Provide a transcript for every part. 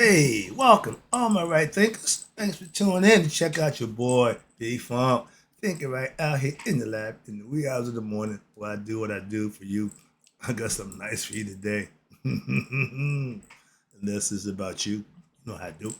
Hey, welcome, all my right thinkers. Thanks for tuning in to check out your boy, B Funk. Thinking right out here in the lab in the wee hours of the morning while I do what I do for you. I got something nice for you today. And this is about you. You know how I do.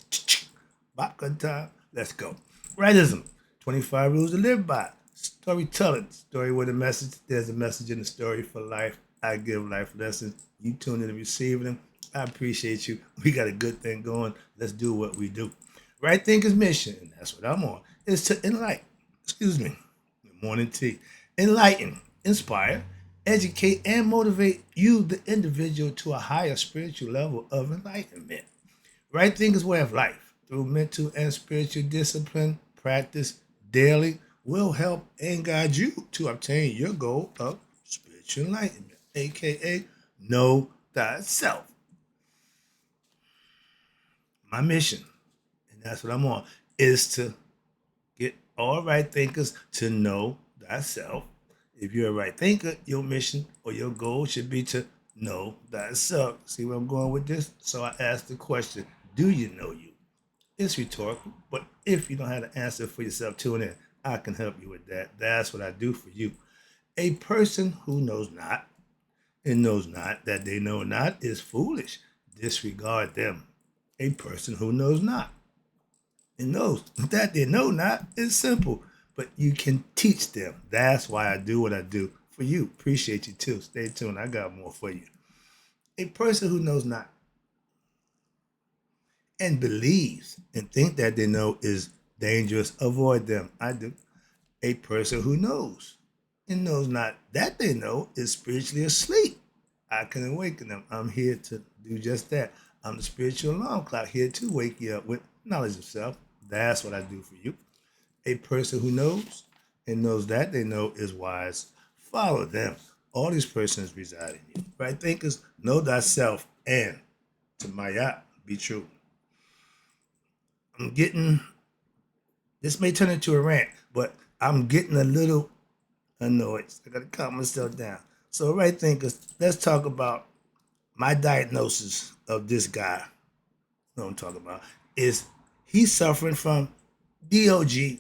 Popcorn time. Let's go. Rightism. 25 rules to live by. Storytelling. Story with a message. There's a message in the story for life. I give life lessons. You tune in and receive them. I appreciate you. We got a good thing going. Let's do what we do. Right Thinker's mission, and that's what I'm on, is to enlighten. Excuse me. Morning tea. Enlighten, inspire, educate, and motivate you, the individual, to a higher spiritual level of enlightenment. Right Thinker's way of life, through mental and spiritual discipline, practice daily, will help and guide you to obtain your goal of spiritual enlightenment, aka know thyself. My mission, and that's what I'm on, is to get all right thinkers to know thyself. If you're a right thinker, your mission or your goal should be to know thyself. See where I'm going with this? So I asked the question, do you know you? It's rhetorical, but if you don't have the answer for yourself, tune in. I can help you with that. That's what I do for you. A person who knows not and knows not that they know not is foolish. Disregard them. A person who knows not and knows that they know not is simple, but you can teach them. That's why I do what I do for you. Appreciate you too. Stay tuned. I got more for you. A person who knows not and believes and think that they know is dangerous, avoid them. I do. A person who knows and knows not that they know is spiritually asleep. I can awaken them. I'm here to do just that. I'm the spiritual alarm clock here to wake you up with knowledge of self. That's what I do for you. A person who knows and knows that they know is wise. Follow them. All these persons reside in you. Right thinkers, know thyself and to Maya, be true. I'm getting, this may turn into a rant, but I'm getting a little annoyed. I gotta calm myself down. So, right thinkers, let's talk about my diagnosis of this guy. You know what I'm talking about? Is he's suffering from DOG.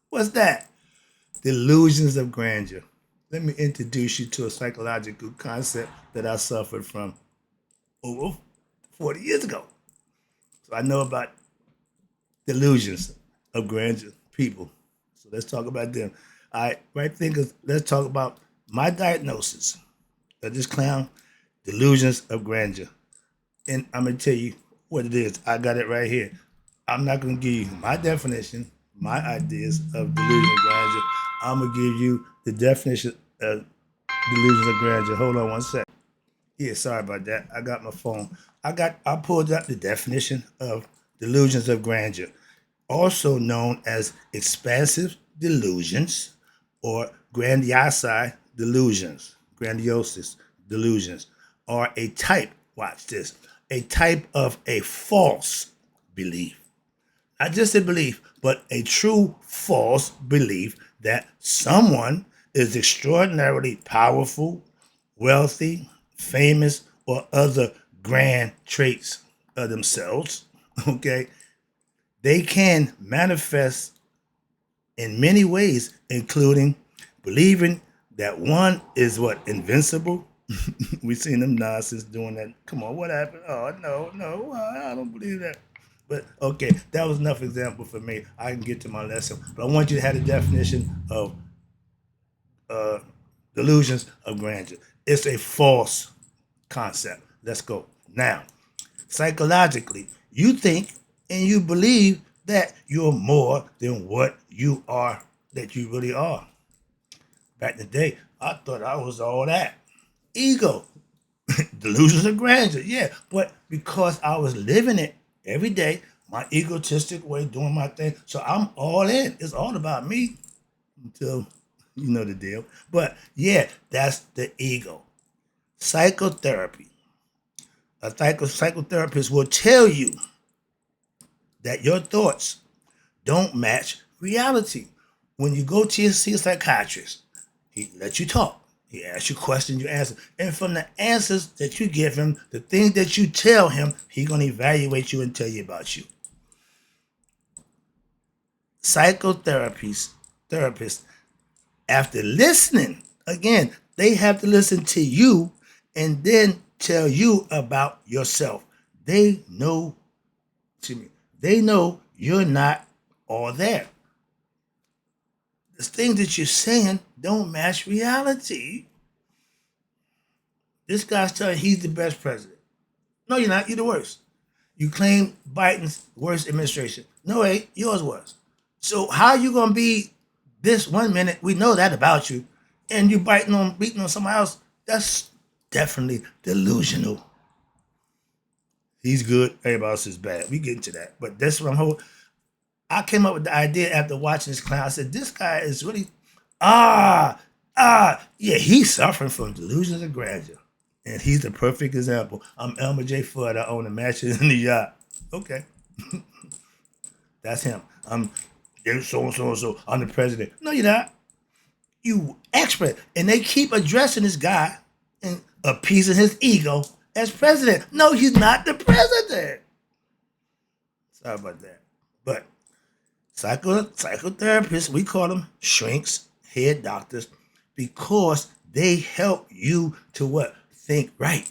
What's that? Delusions of grandeur. Let me introduce you to a psychological concept that I suffered from over 40 years ago. So I know about delusions of grandeur people. So let's talk about them. All right, right thinkers, let's talk about my diagnosis of this clown, delusions of grandeur. And I'm gonna tell you what it is. I got it right here. I'm not gonna give you my definition, my ideas of delusion of grandeur. I'm gonna give you the definition of delusions of grandeur. Hold on one sec. Yeah, sorry about that. I got my phone. I pulled up the definition of delusions of grandeur, also known as expansive delusions or grandiose delusions, grandiosis delusions, are a type, watch this, a type of a false belief. Not just a belief, but a true false belief that someone is extraordinarily powerful, wealthy, famous, or other grand traits of themselves. Okay. They can manifest in many ways, including believing that one is what, invincible. We seen them nonsense doing that. Come on, what happened? Oh no, no, I don't believe that. But okay, that was enough example for me. I can get to my lesson, but I want you to have the definition of uh, delusions of grandeur. It's a false concept. Let's go now. Psychologically, you think and you believe that you're more than what you are, that you really are. Back in the day, I thought I was all that. Ego, delusions of grandeur, yeah. But because I was living it every day, my egotistic way, doing my thing, so I'm all in. It's all about me until you know the deal. But yeah, that's the ego. Psychotherapy. A psychotherapist will tell you that your thoughts don't match reality. When you go to see a psychiatrist, he lets you talk. He asks you questions, you answer. And from the answers that you give him, the things that you tell him, he's going to evaluate you and tell you about you. Therapists, after listening, again, they have to listen to you and then tell you about yourself. They know, they know you're not all there. The things that you're saying don't match reality. This guy's telling you he's the best president. No, you're not. You're the worst. You claim Biden's worst administration. No, way, yours was. So how are you gonna be this one minute? We know that about you, and you beating on somebody else. That's definitely delusional. He's good. Everybody else is bad. We get into that, but that's what I came up with the idea after watching this clown. I said, this guy is really, yeah, he's suffering from delusions of grandeur. And he's the perfect example. I'm Elmer J. Fudd. I own a mansion in the yacht. Okay. That's him. I'm so. I'm the president. No, you're not. You expert. And they keep addressing this guy and appeasing his ego as president. No, he's not the president. Sorry about that. But psychotherapists, we call them shrinks, head doctors, because they help you to what? Think right.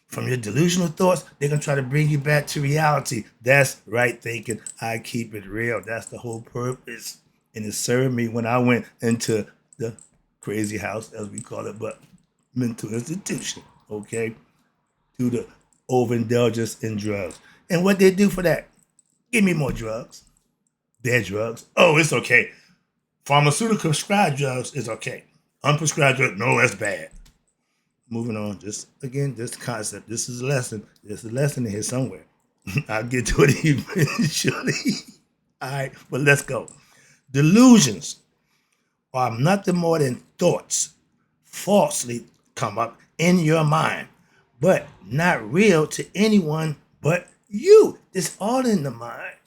From your delusional thoughts, they're going to try to bring you back to reality. That's right thinking. I keep it real. That's the whole purpose. And it served me when I went into the crazy house, as we call it, but mental institution, okay? Through the overindulgence in drugs. And what they do for that? Give me more drugs. Their drugs. Oh, it's okay. Pharmaceutical prescribed drugs is okay. Unprescribed drugs, no, that's bad. Moving on, just again, this concept. This is a lesson. There's a lesson in here somewhere. I'll get to it eventually. All right, but let's go. Delusions are nothing more than thoughts falsely come up in your mind, but not real to anyone but you. It's all in the mind.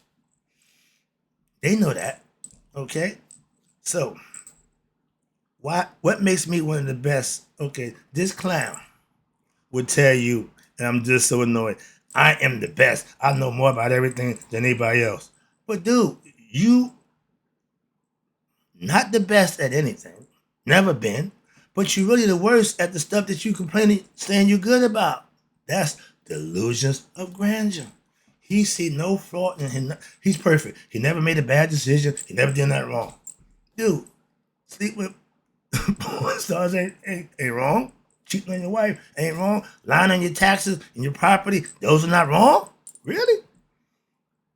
They know that. Okay? So, what makes me one of the best? Okay, this clown would tell you, and I'm just so annoyed, I am the best. I know more about everything than anybody else. But dude, you not the best at anything. Never been. But you're really the worst at the stuff that you complaining, saying you're good about. That's delusions of grandeur. He see no flaw in him. He's perfect. He never made a bad decision. He never did nothing wrong. Dude, sleep with porn stars ain't wrong. Cheating on your wife ain't wrong. Lying on your taxes and your property, those are not wrong? Really?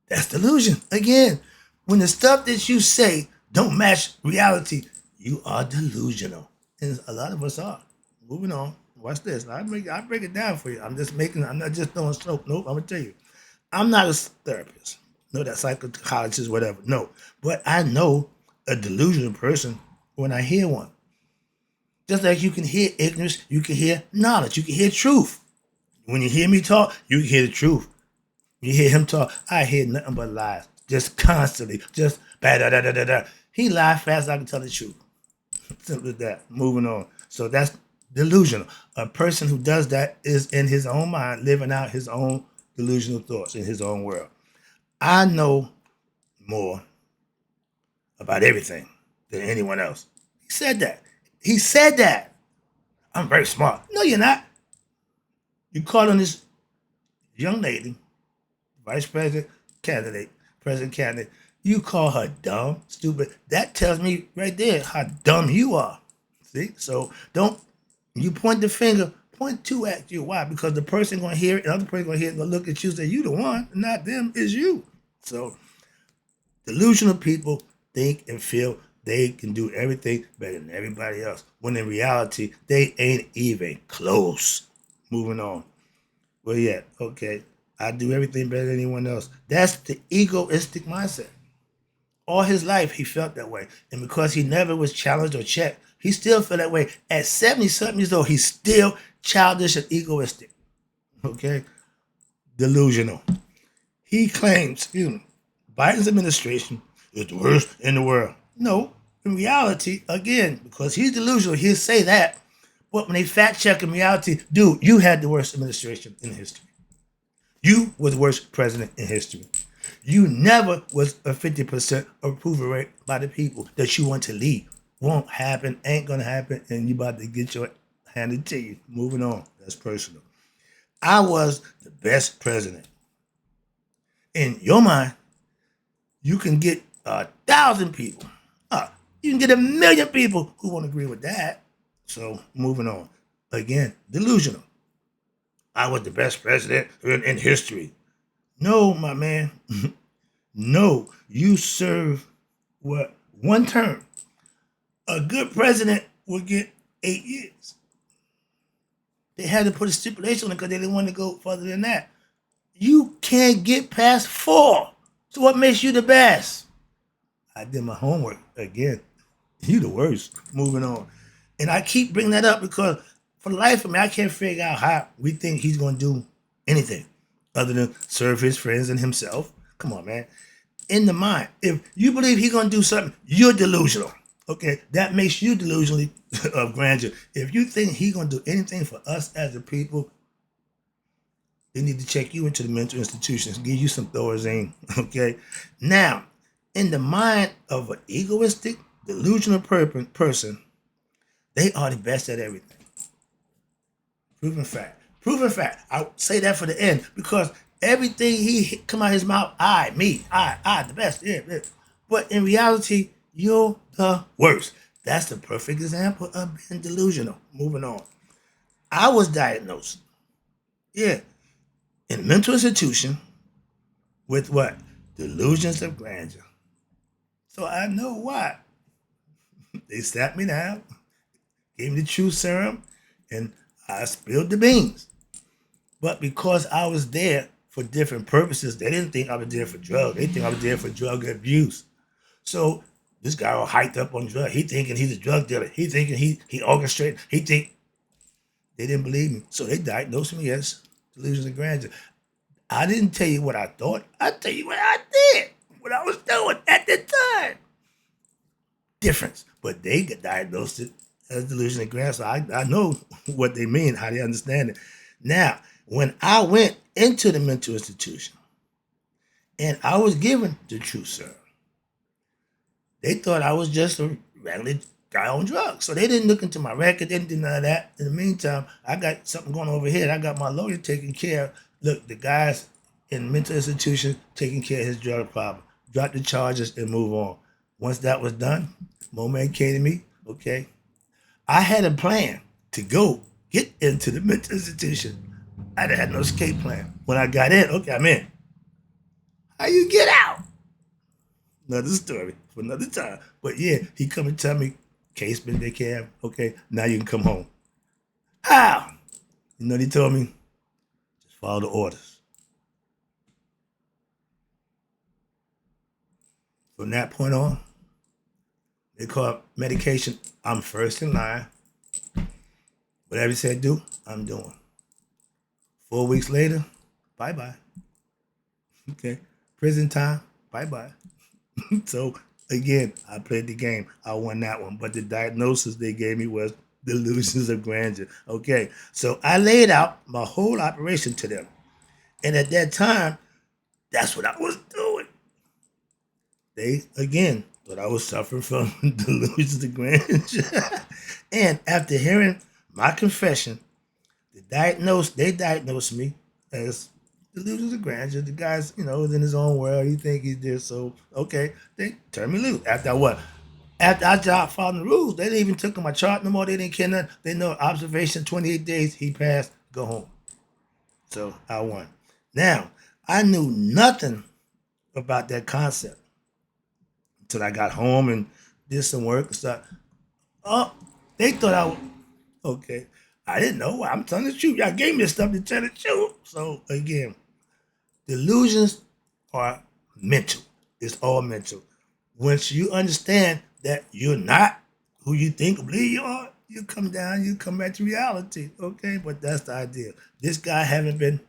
That's delusion. Again, when the stuff that you say don't match reality, you are delusional. And a lot of us are. Moving on. Watch this. I break it down for you. I'm not just throwing smoke. Nope, I'm gonna tell you. I'm not a therapist. No, that psychologist, whatever. No. But I know a delusional person when I hear one. Just like you can hear ignorance, you can hear knowledge, you can hear truth. When you hear me talk, you can hear the truth. When you hear him talk, I hear nothing but lies. Just constantly. Just da. He lies fast, I can tell the truth. Simple as that. Moving on. So that's delusional. A person who does that is in his own mind, living out his own delusional thoughts in his own world. I know more about everything than anyone else. He said that. I'm very smart. No, you're not. You called on this young lady, president candidate. You call her dumb, stupid. That tells me right there how dumb you are. See? So don't, you point the finger, point two at you. Why? Because the person going to hear it, the other person going to hear it, going to look at you and say, you the one, not them, it's you. So delusional people think and feel they can do everything better than everybody else, when in reality, they ain't even close. Moving on. Well, yeah, okay. I do everything better than anyone else. That's the egoistic mindset. All his life, he felt that way. And because he never was challenged or checked, he still felt that way. At 70-something years old, he's still childish and egoistic. Okay? Delusional. He claims, Biden's administration is the worst in the world. No, in reality, again, because he's delusional, he'll say that, But when they fact check in reality, dude, you had the worst administration in history. You was the worst president in history. You never was a 50% approval rate by the people that you want to lead. Won't happen, ain't gonna happen, and you about to get your handed to you. Moving on. That's personal. I was the best president. In your mind, you can get 1,000 people. You can get 1,000,000 people who won't agree with that. So moving on. Again, delusional. I was the best president in history. No, my man. No, you serve what? One term. A good president would get 8 years. They had to put a stipulation on it because they didn't want to go further than that. You can't get past 4. So what makes you the best? I did my homework again. You the worst. Moving on. And I keep bringing that up because for the life of me, I can't figure out how we think he's going to do anything other than serve his friends and himself. Come on, man. In the mind, if you believe he's going to do something, you're delusional. Okay, that makes you delusionally of grandeur. If you think he's going to do anything for us as a people, they need to check you into the mental institutions, give you some Thorazine. Okay, now, in the mind of an egoistic, delusional person, they are the best at everything. Proven fact. Proven fact. I'll say that for the end because everything he come out his mouth, I, the best. Yeah. But in reality, you're the worst. That's the perfect example of being delusional. Moving on. I was diagnosed, in a mental institution with what? Delusions of grandeur. So I know why. They sat me down, gave me the truth serum, and I spilled the beans. But because I was there for different purposes, they didn't think I was there for drugs. They think I was there for drug abuse. So this guy all hyped up on drugs. He thinking he's a drug dealer. He thinking he orchestrated. He think they didn't believe me. So they diagnosed me as delusions of grandeur. I didn't tell you what I thought. I tell you what I did, what I was doing at the time. Difference. But they get diagnosed it as delusion of grandeur. So I know what they mean, how they understand it. Now, when I went into the mental institution and I was given the truth serum, they thought I was just a regular guy on drugs. So they didn't look into my record. They didn't do none of that. In the meantime, I got something going over here. I got my lawyer taking care of. Look, the guys in the mental institution taking care of his drug problem. Drop the charges and move on. Once that was done, Moman came to me. Okay. I had a plan to go get into the mental institution. I had no escape plan. When I got in, okay, I'm in. How you get out? Another story for another time. But yeah, he come and tell me, case been taken care of. Okay, now you can come home. How? You know what he told me? Just follow the orders. From that point on, they call medication. I'm first in line. Whatever he said do, I'm doing. 4 weeks later, bye-bye. Okay. Prison time, bye-bye. So again, I played the game. I won that one. But the diagnosis they gave me was delusions of grandeur. Okay. So I laid out my whole operation to them. And at that time, that's what I was doing. They, again, thought I was suffering from delusions of grandeur. And after hearing my confession, they diagnosed me as delusions of grandeur. The guy's, is in his own world. He think he's there. So, okay, they turned me loose. After what? After I stopped following the rules, they didn't even took my chart no more. They didn't care nothing. They know observation, 28 days, he passed, go home. So I won. Now, I knew nothing about that concept until I got home and did some work and stuff. Oh, they thought I was, okay. I didn't know. I'm telling the truth. Y'all gave me this stuff to tell the truth. So again, delusions are mental. It's all mental. Once you understand that you're not who you think or believe you are, you come down, you come back to reality. Okay, but that's the idea. This guy haven't been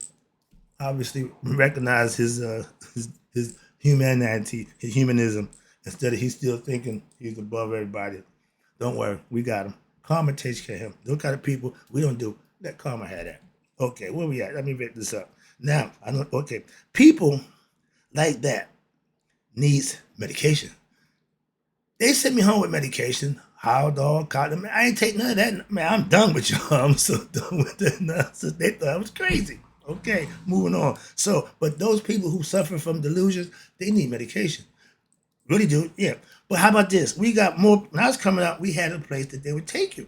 obviously recognized his humanity, his humanism. Instead of he's still thinking he's above everybody. Don't worry, we got him. Karma takes care of him. Those kind of people we don't do. Let karma have that. Okay, where we at? Let me pick this up. Now, I don't okay. People like that needs medication. They sent me home with medication. How dog, cotton. I ain't take none of that. Man, I'm done with y'all. I'm so done with that nonsense. They thought I was crazy. Okay, moving on. So, but those people who suffer from delusions, they need medication. Really do, yeah. But how about this? We got more. When I was coming out, we had a place that they would take you.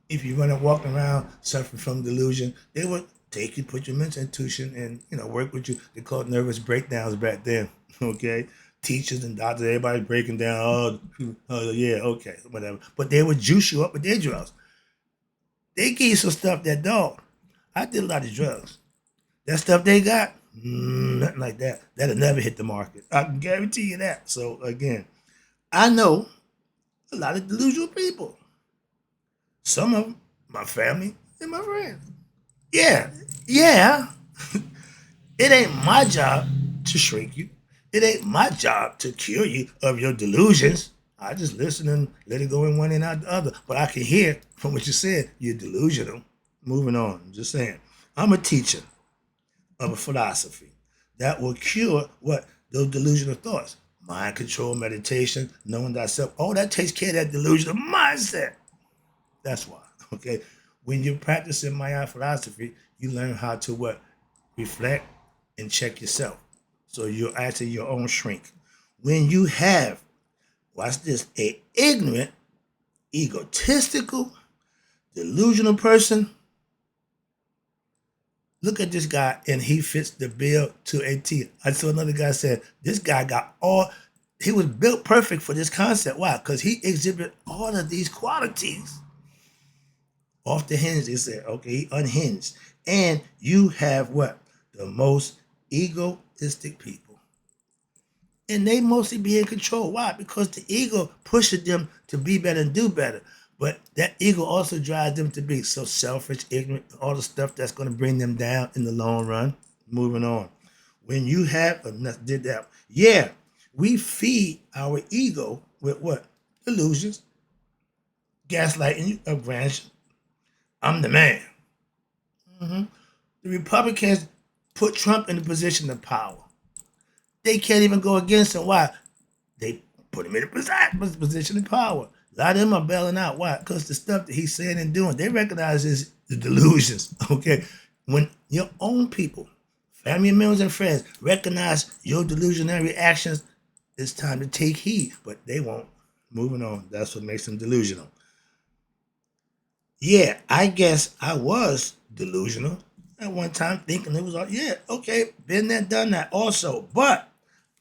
If you run and walk around suffering from delusion, they would take you, put you in mental institution, and work with you. They called nervous breakdowns back then. Okay, teachers and doctors, everybody breaking down. Oh yeah, okay, whatever. But they would juice you up with their drugs. They gave you some stuff that dog. I did a lot of drugs. That stuff they got, nothing like that. That'll never hit the market. I can guarantee you that. So again, I know a lot of delusional people. Some of them, my family and my friends. Yeah, yeah. It ain't my job to shrink you. It ain't my job to cure you of your delusions. I just listen and let it go in one and out the other. But I can hear from what you said, you're delusional. Moving on. I'm just saying. I'm a teacher of a philosophy that will cure what? Those delusional thoughts. Mind control, meditation, knowing thyself. All that takes care of that delusional mindset. That's why. Okay. When you're practicing my philosophy, you learn how to what? Reflect and check yourself. So you're actually your own shrink. When you have, watch this, a ignorant, egotistical, delusional person, look at this guy and he fits the bill to a T. I saw another guy said, this guy got he was built perfect for this concept. Why? Because he exhibited all of these qualities. Off the hinge, they said, okay, he unhinged. And you have what? The most egoistic people. And they mostly be in control. Why? Because the ego pushes them to be better and do better. But that ego also drives them to be so selfish, ignorant, all the stuff that's going to bring them down in the long run. Moving on. When you have did that, yeah, we feed our ego with what? Illusions, gaslighting of grandeur. I'm the man. Mm-hmm. The Republicans put Trump in the position of power. They can't even go against him. Why? They put him in a position of power. A lot of them are bailing out. Why? Because the stuff that he's saying and doing, they recognize the delusions. Okay? When your own people, family members and friends, recognize your delusionary actions, it's time to take heed. But they won't. Moving on. That's what makes them delusional. Yeah, I guess I was delusional at one time, thinking it was all, yeah, okay, been there, done that also. But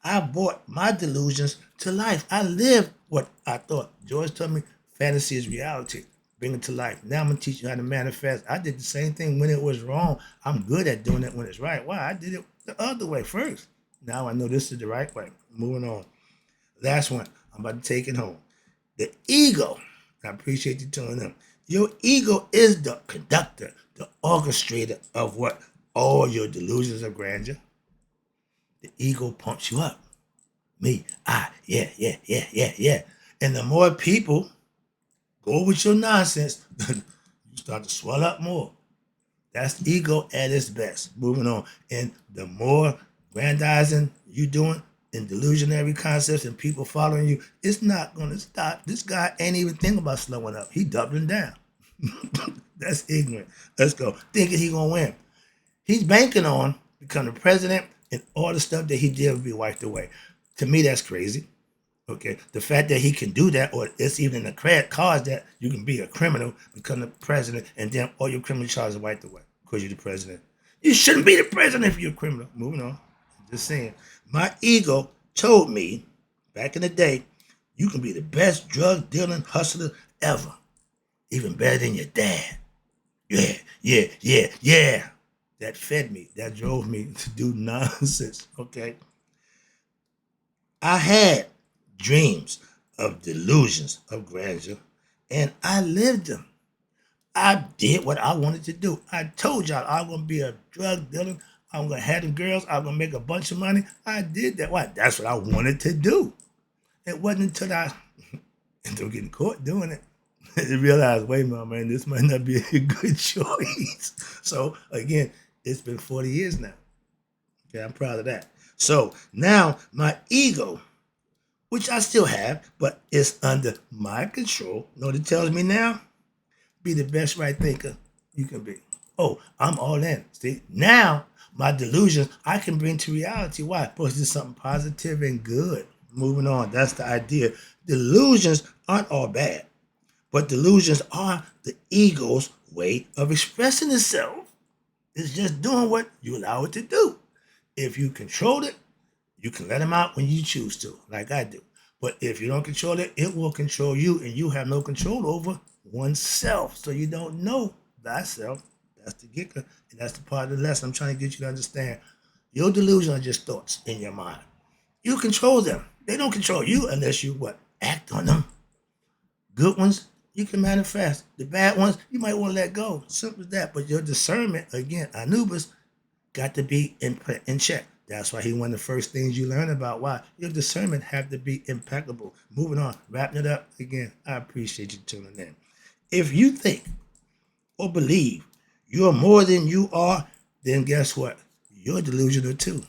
I brought my delusions to life. I lived what I thought. George told me fantasy is reality. Bring it to life. Now I'm going to teach you how to manifest. I did the same thing when it was wrong. I'm good at doing it when it's right. Why? I did it the other way first. Now I know this is the right way. Moving on. Last one. I'm about to take it home. The ego. I appreciate you telling them. Your ego is the conductor, the orchestrator of what? All your delusions of grandeur. The ego pumps you up. Me, yeah. And the more people go with your nonsense, you start to swell up more. That's ego at its best. Moving on. And the more grandizing you doing and delusionary concepts and people following you, it's not going to stop. This guy ain't even thinking about slowing up. He doubling down. That's ignorant. Let's go. Thinking he going to win. He's banking on becoming president and all the stuff that he did will be wiped away. To me, that's crazy. Okay, the fact that he can do that, or it's even in the cards that you can be a criminal, become the president, and then all your criminal charges are wiped away because you're the president. You shouldn't be the president if you're a criminal. Moving on. Just saying. My ego told me back in the day, you can be the best drug dealing hustler ever, even better than your dad. Yeah. That fed me. That drove me to do nonsense. Okay. I had dreams of delusions of grandeur, and I lived them. I did what I wanted to do. I told y'all I'm gonna be a drug dealer. I'm gonna have the girls. I'm gonna make a bunch of money. I did that. Why? That's what I wanted to do. It wasn't until I ended up getting caught doing it. and realize, wait a minute, man, this might not be a good choice. So again, it's been 40 years now. Okay, I'm proud of that. So now my ego, which I still have, but it's under my control. You know what it tells me now? Be the best right thinker you can be. Oh, I'm all in. See, now my delusions I can bring to reality. Why? Because it's something positive and good. Moving on. That's the idea. Delusions aren't all bad, but delusions are the ego's way of expressing itself. It's just doing what you allow it to do. If you control it, you can let them out when you choose to, like I do. But if you don't control it, it will control you, and you have no control over oneself. So you don't know thyself. That's the kicker, and that's the part of the lesson I'm trying to get you to understand. Your delusions are just thoughts in your mind. You control them. They don't control you unless you what? Act on them. Good ones, you can manifest. The bad ones, you might want to let go. Simple as that. But your discernment, again, Anubis, got to be in check. That's why he one of the first things you learn about. Why? Your discernment have to be impeccable. Moving on, wrapping it up again. I appreciate you tuning in. If you think or believe you're more than you are, then guess what? You're delusional too.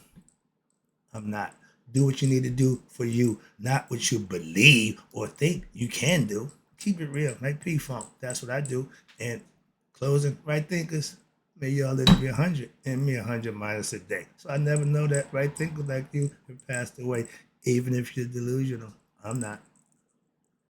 I'm not. Do what you need to do for you, not what you believe or think you can do. Keep it real, like P Funk. That's what I do. And closing, right thinkers, may y'all live to be 100 and me 100 minus a day. So I never know that right thinker like you have passed away, even if you're delusional. I'm not.